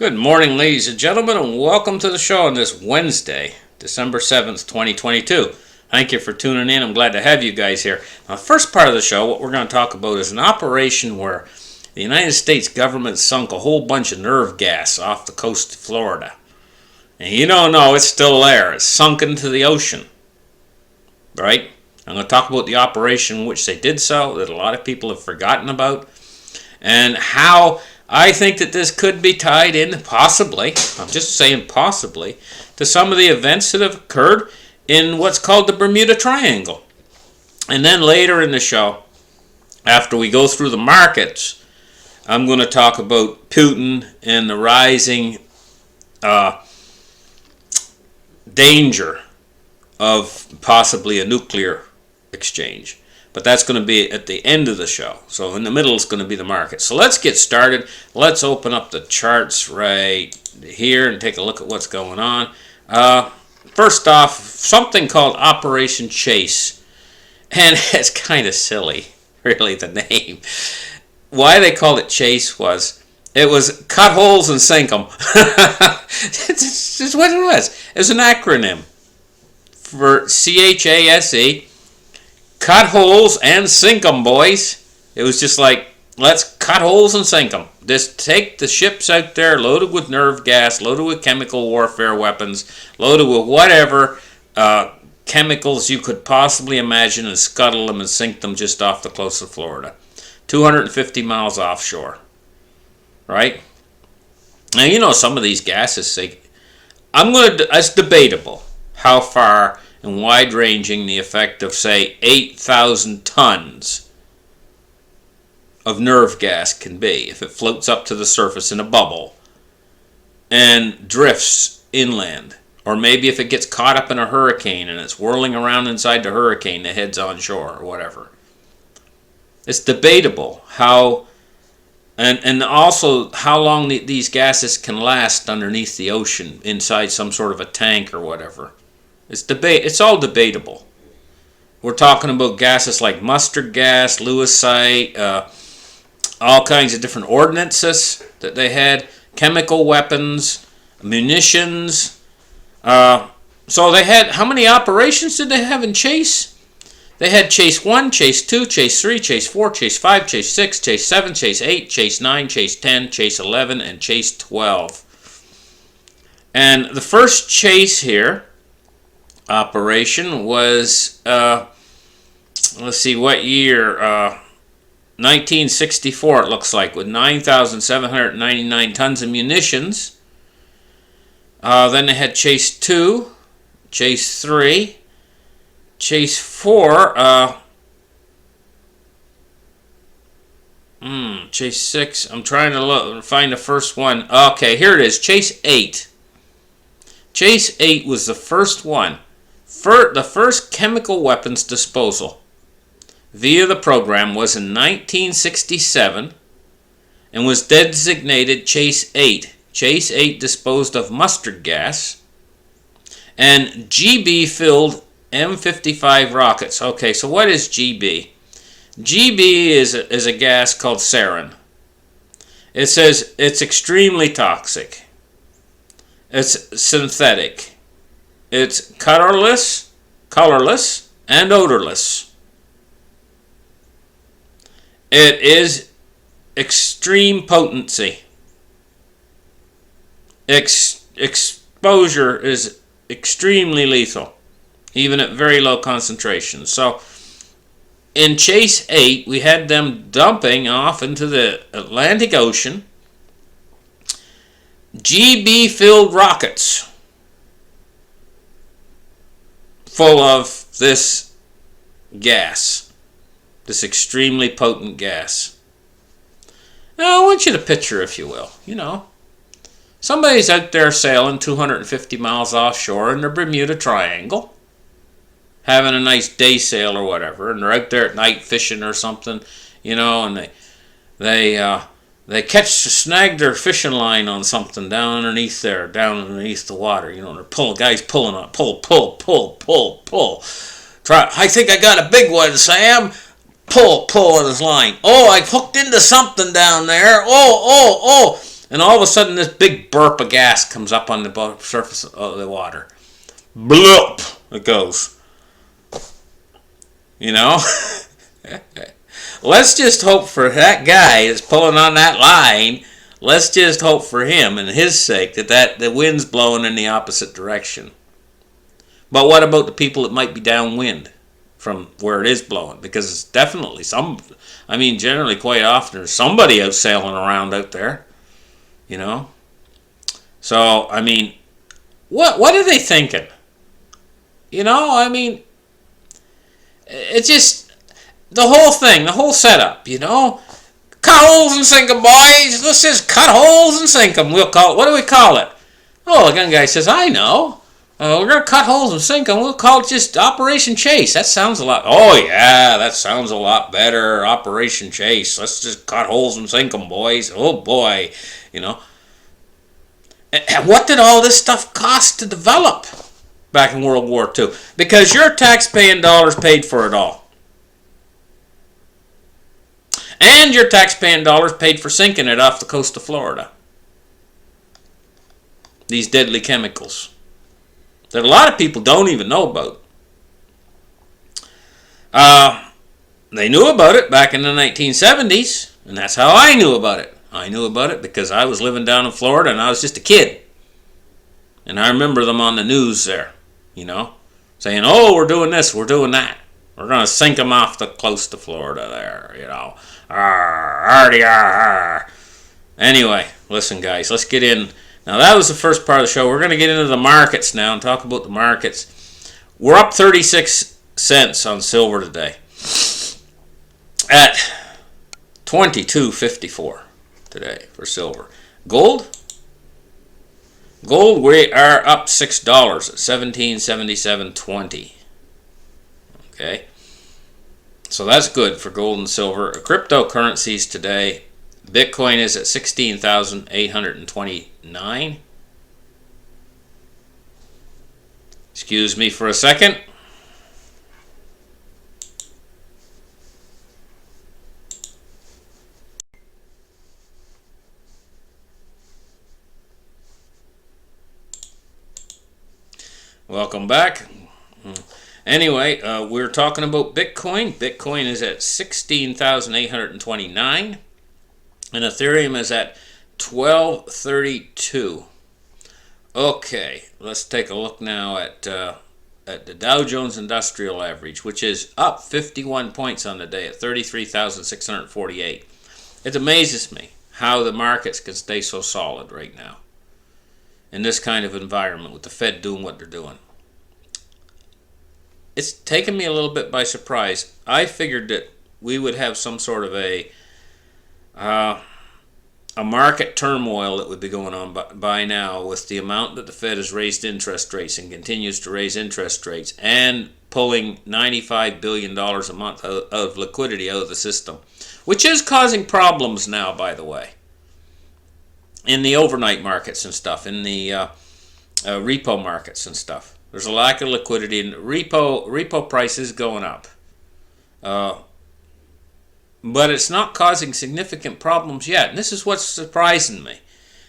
Good morning, ladies and gentlemen, and welcome to the show on this Wednesday, December 7th, 2022. Thank you for tuning in. I'm glad to have you guys here. Now, the first part of the show, what we're going to talk about is an operation where the United States government sunk a whole bunch of nerve gas off the coast of Florida. And you don't know, it's still there. It's sunk into the ocean. Right? I'm going to talk about the operation in which they did so, that a lot of people have forgotten about, and how I think that this could be tied in, possibly, I'm just saying possibly, to some of the events that have occurred in what's called the Bermuda Triangle. And then later in the show, after we go through the markets, I'm going to talk about Putin and the rising danger of possibly a nuclear exchange. But that's going to be at the end of the show. So in the middle is going to be the market. So let's get started. Let's open up the charts right here and take a look at what's going on. First off, something called Operation Chase. And it's kind of silly, really, the name. Why they called it Chase was, it was cut holes and sink them. It's just what it was. It was an acronym for CHASE. Cut holes and sink them, boys. It was just like, let's cut holes and sink them. Just take the ships out there loaded with nerve gas, loaded with chemical warfare weapons, loaded with whatever chemicals you could possibly imagine, and scuttle them and sink them just off the coast of Florida. 250 miles offshore. Right? Now, you know, some of these gases, it's debatable how far and wide-ranging the effect of, say, 8,000 tons of nerve gas can be if it floats up to the surface in a bubble and drifts inland. Or maybe if it gets caught up in a hurricane and it's whirling around inside the hurricane that heads on shore or whatever. It's debatable how, and also how long these gases can last underneath the ocean inside some sort of a tank or whatever. It's all debatable. We're talking about gases like mustard gas, lewisite, all kinds of different ordnances that they had, chemical weapons, munitions. So they had, how many operations did they have in Chase? They had Chase 1, Chase 2, Chase 3, Chase 4, Chase 5, Chase 6, Chase 7, Chase 8, Chase 9, Chase 10, Chase 11, and Chase 12. And the first Chase here, operation, was, let's see, what year? 1964, it looks like, with 9,799 tons of munitions. Then they had Chase 2, Chase 3, Chase 4, Chase 6, I'm trying to find the first one. Okay, here it is, Chase 8. Chase 8 was the first one. The first chemical weapons disposal via the program was in 1967 and was designated Chase 8. Chase 8 disposed of mustard gas and GB-filled M55 rockets. Okay, so what is GB? GB is a gas called sarin. It says it's extremely toxic. It's synthetic. It's colorless, and odorless. It is extreme potency. Exposure is extremely lethal, even at very low concentrations. So, in Chase 8, we had them dumping off into the Atlantic Ocean GB-filled rockets full of this gas, this extremely potent gas. Now, I want you to picture, if you will, somebody's out there sailing 250 miles offshore in the Bermuda Triangle, having a nice day sail or whatever, and they're out there at night fishing or something, and they snag their fishing line on something down underneath the water, they're guys pulling on, pull. I think I got a big one, Sam. Pull on his line. Oh, I hooked into something down there. Oh. And all of a sudden, this big burp of gas comes up on the surface of the water. Bloop! It goes. You know? Let's just hope for that guy that's pulling on that line. Let's just hope for him and his sake that the wind's blowing in the opposite direction. But what about the people that might be downwind from where it is blowing? Because it's definitely generally quite often there's somebody out sailing around out there. You know? So, I mean, what are they thinking? You know, I mean, it's just the whole thing, the whole setup, you know? Cut holes and sink 'em, boys. Let's just cut holes and sink 'em. We'll call it, what do we call it? Oh, the gun guy says, I know. We're going to cut holes and sink them. We'll call it just Operation Chase. That sounds a lot. Oh, yeah, that sounds a lot better. Operation Chase. Let's just cut holes and sink them, boys. Oh, boy. You know. And what did all this stuff cost to develop back in World War II? Because your tax-paying dollars paid for it all. And your tax-paying dollars paid for sinking it off the coast of Florida. These deadly chemicals that a lot of people don't even know about. They knew about it back in the 1970s, and that's how I knew about it. I knew about it because I was living down in Florida and I was just a kid. And I remember them on the news there, you know, saying, oh, we're doing this, we're doing that. We're going to sink them off the coast of Florida there, you know. Anyway, listen, guys, let's get in. Now, that was the first part of the show. We're going to get into the markets now and talk about the markets. We're up 36 cents on silver today at $22.54 today for silver. Gold, we are up $6 at $17.77.20. Okay, so that's good for gold and silver. Cryptocurrencies today, Bitcoin is at 16,829. Excuse me for a second. Welcome back. Anyway, we're talking about Bitcoin. Bitcoin is at 16,829. And Ethereum is at 1232. Okay, let's take a look now at the Dow Jones Industrial Average, which is up 51 points on the day at 33,648. It amazes me how the markets can stay so solid right now in this kind of environment with the Fed doing what they're doing. It's taken me a little bit by surprise. I figured that we would have some sort of a market turmoil that would be going on by now with the amount that the Fed has raised interest rates and continues to raise interest rates and pulling $95 billion a month of liquidity out of the system, which is causing problems now, by the way, in the overnight markets and stuff, in the repo markets and stuff. There's a lack of liquidity, and repo prices going up. But it's not causing significant problems yet. And this is what's surprising me.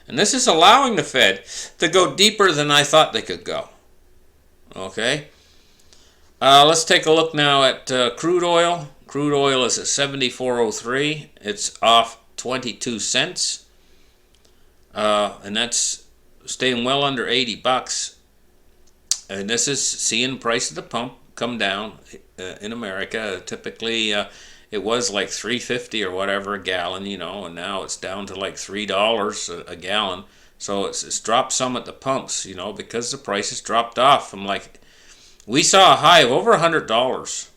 And this is allowing the Fed to go deeper than I thought they could go. Okay? Let's take a look now at crude oil. Crude oil is at 74.03. It's off 22 cents. And that's staying well under $80. And this is seeing the price of the pump come down in America. Typically, it was like $3.50 or whatever a gallon, you know, and now it's down to like $3 a gallon. So it's dropped some at the pumps, you know, because the price has dropped off. We saw a high of over $100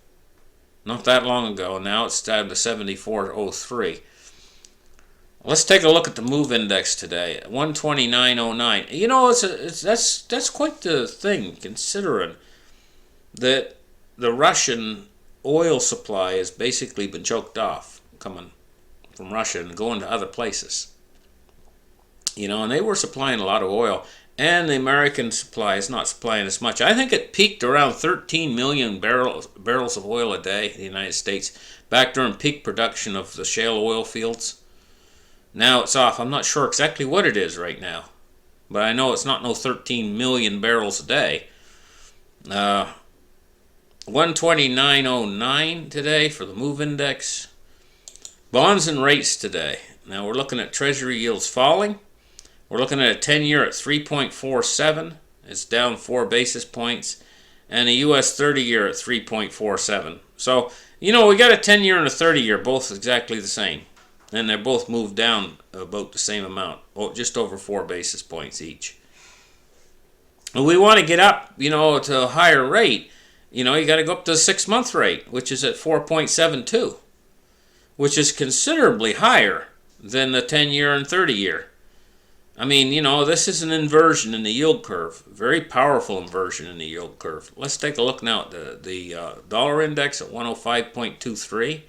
not that long ago, and now it's down to 74.03. Let's take a look at the MOVE index today, 129.09. You know, that's quite the thing, considering that the Russian oil supply has basically been choked off, coming from Russia and going to other places. You know, and they were supplying a lot of oil, and the American supply is not supplying as much. I think it peaked around 13 million barrels of oil a day in the United States, back during peak production of the shale oil fields. Now it's off. I'm not sure exactly what it is right now, but I know it's not no 13 million barrels a day. 129.09 today for the MOVE index. Bonds and rates today. Now we're looking at Treasury yields falling. We're looking at a 10-year at 3.47. It's down 4 basis points. And a U.S. 30-year at 3.47. So, we got a 10-year and a 30-year, both exactly the same. And they're both moved down about the same amount, just over 4 basis points each. And we want to get up, to a higher rate. You got to go up to the 6-month rate, which is at 4.72, which is considerably higher than the 10-year and 30-year. I mean, this is an inversion in the yield curve, very powerful inversion in the yield curve. Let's take a look now at the dollar index at 105.23.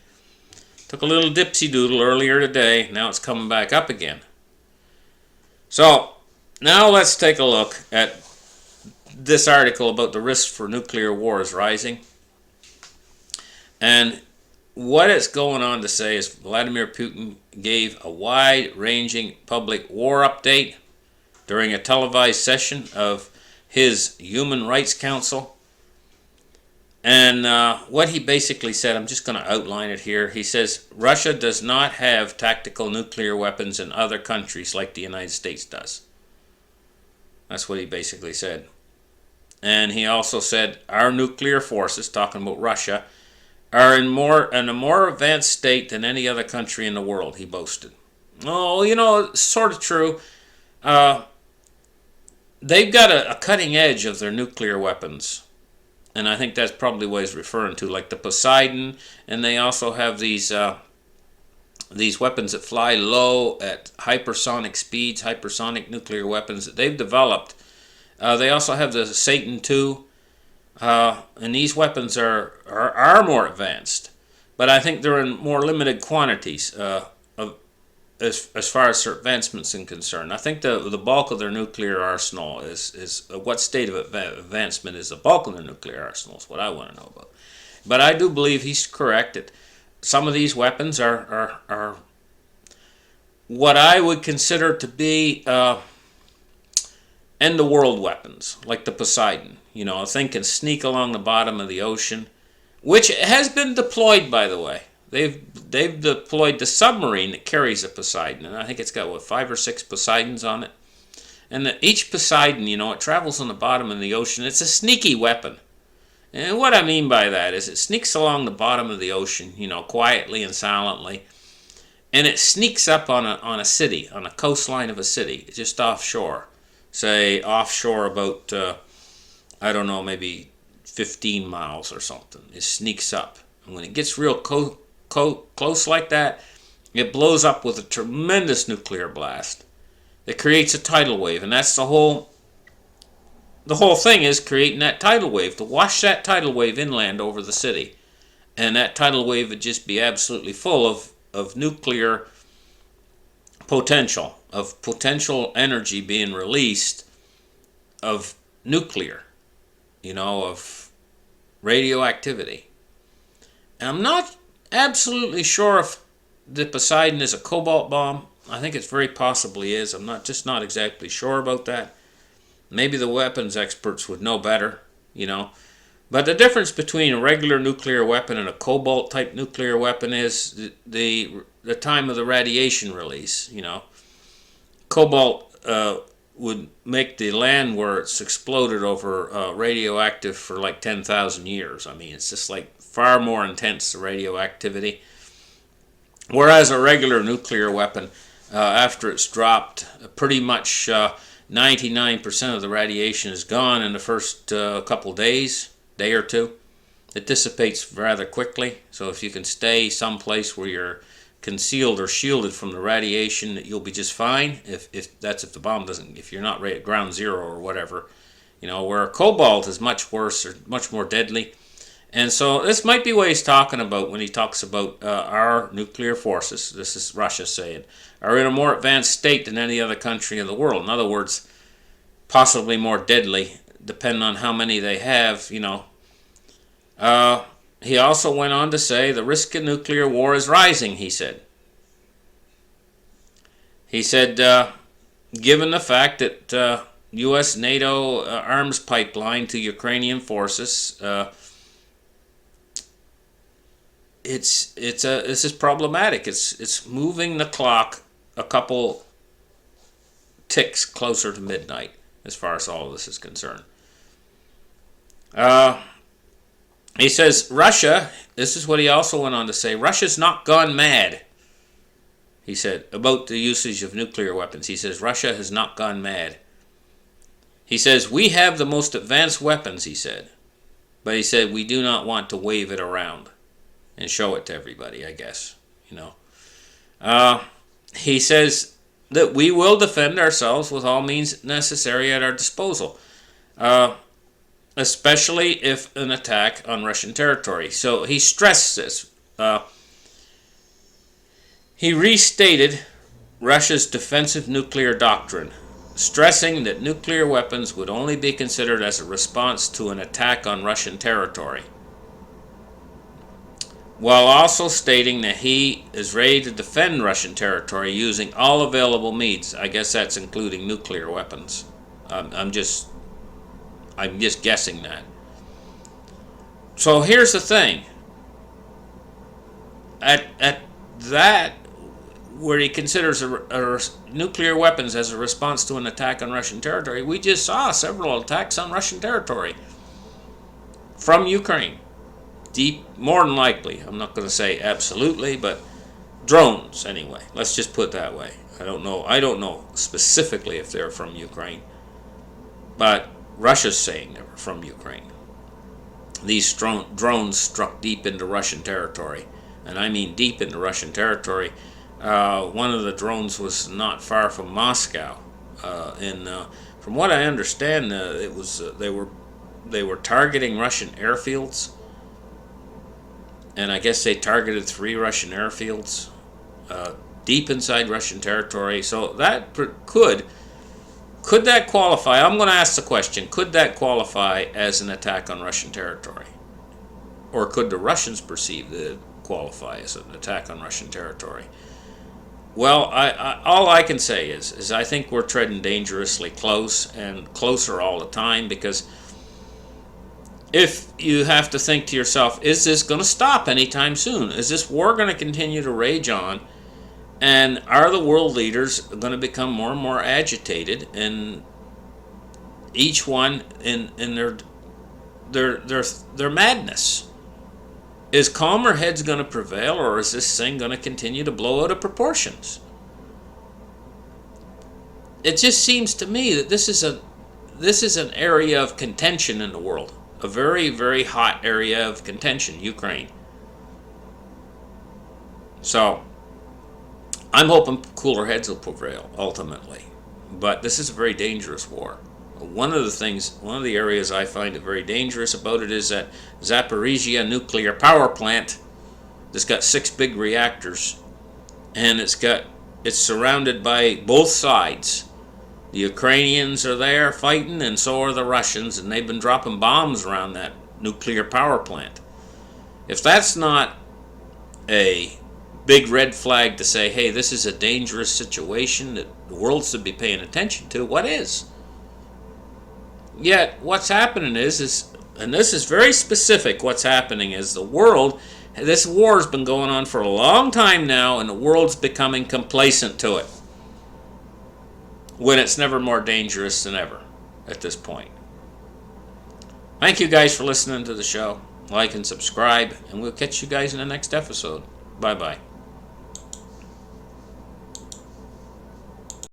Took a little dipsy doodle earlier today. Now it's coming back up again. So now let's take a look at this article about the risk for nuclear war is rising. And what it's going on to say is Vladimir Putin gave a wide-ranging public war update during a televised session of his Human Rights Council. And what he basically said, I'm just going to outline it here. He says, Russia does not have tactical nuclear weapons in other countries like the United States does. That's what he basically said. And he also said, our nuclear forces, talking about Russia, are in a more advanced state than any other country in the world, he boasted. Oh, it's sort of true. They've got a cutting edge of their nuclear weapons. And I think that's probably what he's referring to, like the Poseidon, and they also have these weapons that fly low at hypersonic speeds, hypersonic nuclear weapons that they've developed. They also have the Satan II, and these weapons are more advanced, but I think they're in more limited quantities as far as their advancements are concerned. I think the bulk of their nuclear arsenal is what state of advancement is the bulk of their nuclear arsenal is what I want to know about. But I do believe he's correct that some of these weapons are what I would consider to be end-of-world weapons, like the Poseidon. A thing can sneak along the bottom of the ocean, which has been deployed, by the way. They've deployed the submarine that carries a Poseidon, and I think it's got, 5 or 6 Poseidons on it. And each Poseidon, it travels on the bottom of the ocean. It's a sneaky weapon. And what I mean by that is it sneaks along the bottom of the ocean, quietly and silently. And it sneaks up on a city, on a coastline of a city, just offshore. Say, offshore about, maybe 15 miles or something. It sneaks up. And when it gets real close like that, it blows up with a tremendous nuclear blast. It creates a tidal wave, and that's the whole thing is creating that tidal wave, to wash that tidal wave inland over the city. And that tidal wave would just be absolutely full of nuclear potential, of potential energy being released of nuclear, of radioactivity. And I'm not absolutely sure if the Poseidon is a cobalt bomb. I think it very possibly is. I'm not exactly sure about that. Maybe the weapons experts would know better, But the difference between a regular nuclear weapon and a cobalt type nuclear weapon is the time of the radiation release, Cobalt would make the land where it's exploded over radioactive for like 10,000 years. I mean, it's just like far more intense, the radioactivity. Whereas a regular nuclear weapon, after it's dropped, pretty much 99% of the radiation is gone in the first couple days, day or two. It dissipates rather quickly, so if you can stay someplace where you're concealed or shielded from the radiation, you'll be just fine. If the bomb doesn't, if you're not right at ground zero or whatever, where cobalt is much worse or much more deadly. And so this might be what he's talking about when he talks about our nuclear forces. This is Russia saying, are in a more advanced state than any other country in the world. In other words, possibly more deadly, depending on how many they have. He also went on to say the risk of nuclear war is rising, he said. He said, given the fact that U.S. NATO arms pipeline to Ukrainian forces, this is problematic. It's moving the clock a couple ticks closer to midnight as far as all of this is concerned. He says Russia, this is what he also went on to say, Russia's not gone mad. He said about the usage of nuclear weapons. He says Russia has not gone mad. He says we have the most advanced weapons, he said. But he said we do not want to wave it around and show it to everybody, I guess. He says that we will defend ourselves with all means necessary at our disposal, especially if an attack on Russian territory. So he stressed this. He restated Russia's defensive nuclear doctrine, stressing that nuclear weapons would only be considered as a response to an attack on Russian territory, while also stating that he is ready to defend Russian territory using all available means. I guess that's including nuclear weapons. I'm just guessing that. So here's the thing. At that, where he considers nuclear weapons as a response to an attack on Russian territory, we just saw several attacks on Russian territory from Ukraine. More than likely, I'm not going to say absolutely, but drones anyway. Let's just put it that way. I don't know specifically if they're from Ukraine, but Russia's saying they were from Ukraine. These drones struck deep into Russian territory, and I mean deep into Russian territory. One of the drones was not far from Moscow, and from what I understand, it was they were targeting Russian airfields. And I guess they targeted 3 Russian airfields deep inside Russian territory. So that could that qualify? I'm going to ask the question, could that qualify as an attack on Russian territory? Or could the Russians perceive that it qualify as an attack on Russian territory? Well, all I can say is I think we're treading dangerously close and closer all the time, because if you have to think to yourself, is this going to stop anytime soon? Is this war going to continue to rage on? And are the world leaders going to become more and more agitated, and each one in their madness? Is calmer heads going to prevail, or is this thing going to continue to blow out of proportions? It just seems to me that this is an area of contention in the world. A very, very hot area of contention, Ukraine. So, I'm hoping cooler heads will prevail, ultimately. But this is a very dangerous war. One of the areas I find it very dangerous about it is that Zaporizhia nuclear power plant that's got 6 big reactors, and it's surrounded by both sides. The Ukrainians are there fighting, and so are the Russians, and they've been dropping bombs around that nuclear power plant. If that's not a big red flag to say, hey, this is a dangerous situation that the world should be paying attention to, what is? Yet, what's happening is, and this is very specific, what's happening is this war's been going on for a long time now, and the world's becoming complacent to it, when it's never more dangerous than ever at this point. Thank you guys for listening to the show. Like and subscribe, and we'll catch you guys in the next episode. Bye-bye.